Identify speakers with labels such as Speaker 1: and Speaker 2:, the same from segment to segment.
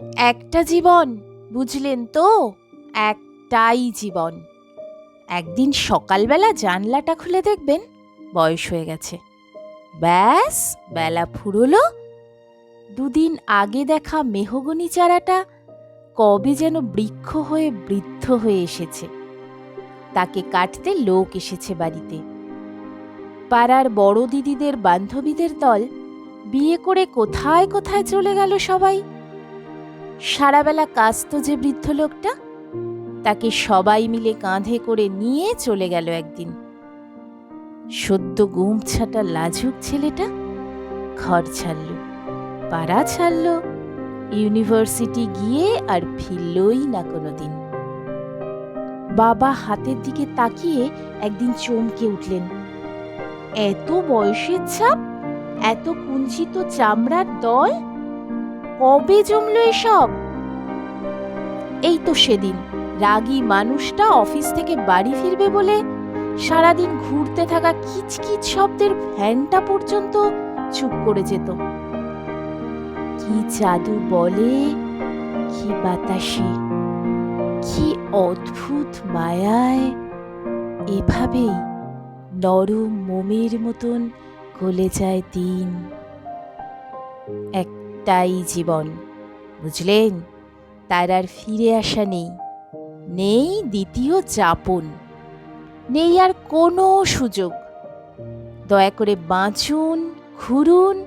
Speaker 1: একটা জীবন, বুঝলেন তো? একটাই জীবন। একদিন সকালবেলা জানলাটা খুলে দেখবেন বয়স হয়ে গেছে। ব্যাস, বেলা ফুরোলো। দুদিন আগে দেখা মেহগনি চারাটা কবে যেন বৃক্ষ হয়ে বৃদ্ধ হয়ে এসেছে। তাকে কাটতে লোক এসেছে বাড়িতে। পাড়ার বড় দিদিদের বান্ধবীদের দল বিয়ে করে কোথায় কোথায় চলে গেল সবাই। সারাবেলা কাস্ত যে বৃদ্ধ লোকটা, তাকে সবাই মিলে কাঁধে করে নিয়ে চলে গেল একদিন। সদ্য গুম ছাটা লাজুক ছেলেটা ঘর ছাড়ল, পাড়া ছাড়ল, ইউনিভার্সিটি গিয়ে আর ফিরলই না কোনোদিন। বাবা হাতের দিকে তাকিয়ে একদিন চমকে উঠলেন। এত বয়সের ছাপ, এত কুঞ্চিত চামড়ার দল, কবে জমলো এসব? এই তো সেদিন রাগী মানুষটা অফিস থেকে বাড়ি ফিরবে বলে সারাদিন ঘুরতে থাকা কিচকিচ শব্দের ফ্যানটা পর্যন্ত চুপ করে যেত। কি জাদু বলে, কি বাতাসে, কি অদ্ভুত মায়ায় এভাবেই নরম মোমের মতন গলে যায় দিন। একটাই জীবন, বুঝলেন? তার আর ফিরে আসা নেই, নেই দ্বিতীয় যাপন, নেই আর কোনো সুযোগ। দয়া করে বাঁচুন, ঘুরুন,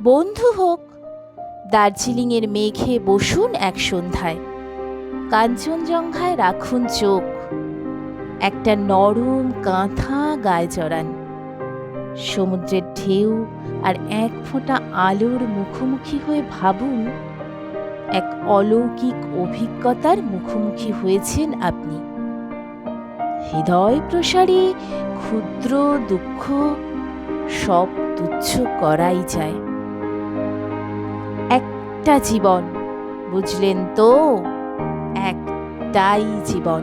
Speaker 1: বন্ধু হোক। দার্জিলিংয়ের মেঘে বসুন এক সন্ধ্যায়, কাঞ্চনজঙ্ঘায় রাখুন চোখ, একটা নরম কাঁথা গায়ে জড়ান। সমুদ্রের ঢেউ আর এক ফোঁটা আলোর মুখোমুখি হয়ে ভাবুন, এক অলৌকিক অভিজ্ঞতার মুখোমুখি হয়েছেন আপনি। হৃদয় প্রসারী ক্ষুদ্র দুঃখ সব তুচ্ছ করাই যায়। একটা জীবন, বুঝলেন তো? একটাই জীবন।